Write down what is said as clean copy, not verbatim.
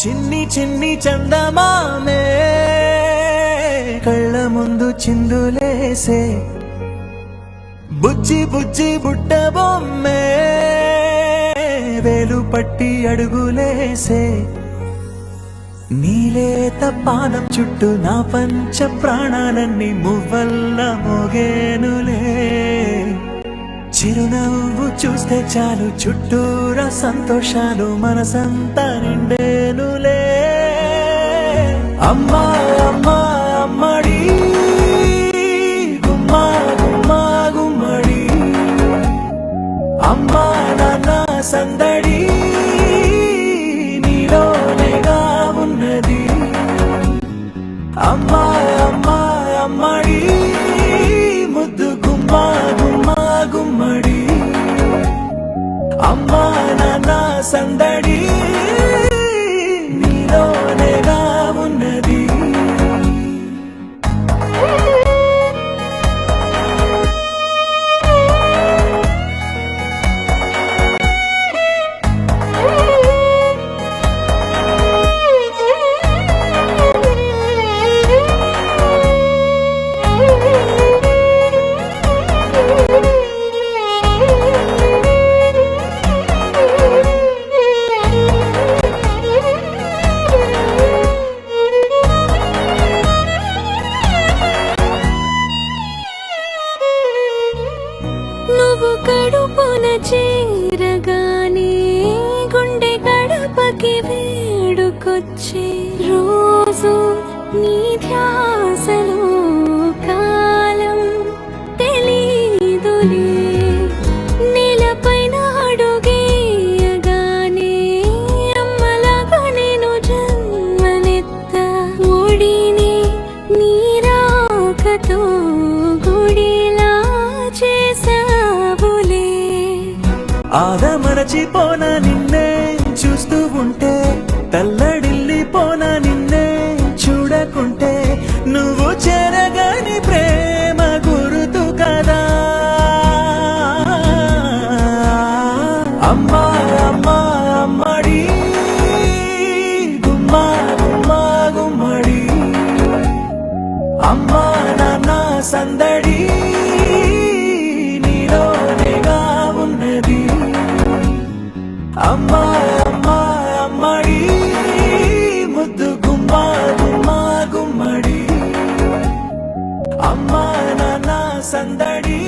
చిన్ని చిన్ని చందమామే కళ్ళ ముందు చిందులేసే బుజ్జి బుజ్జి బుట్ట బొమ్మే వేలు పట్టి అడుగులేసే నీలేత పానం చుట్టూ నా పంచ ప్రాణాలన్నీ మువ్వల్ల మోగేనులే చిరునవ్వు చూస్తే చాలు చుట్టూరా సంతోషాలు మనసంతా నిండేనులే అమ్మా అమ్మా అమ్మడి గుమ్మా గుమ్మా గుమ్మడి అమ్మా నాన్న సందడి నీలోనేగా ఉన్నది అమ్మా అమ్మా అమ్మడి ముద్దు గుమ్మా గుమ్మా గుమ్మడి అమ్మా నాన్న సందడి నీలోనేగా ఉన్నది నువ్వు కడుపున చేరగానే గుండె గడపకి వేడుకొచ్చే రోజు నీ ధ్యాసలో కాలం తెలీదులే నేలపైన అడుగేయగానే అమ్మలాగా నేను జన్మనెత్త ఒడిని నీ రాకతో గుడిలా చేసావులే ఆదమరచిపోన నిన్నే చూస్తూ ఉంటే తల్లడిల్లిపోన నిన్నే చూడకుంటే నువ్వు చెరగని ప్రేమ గురుతు కదా అమ్మా అమ్మా అమ్మడి గుమ్మా గుమ్మా గుమ్మడి అమ్మా నాన్న సందడి నీలోనేగా ఉన్నది అమ్మా అమ్మా అమ్మడి ముద్దు గుమ్మా గుమ్మా గుమ్మడి అమ్మా నాన్న సందడి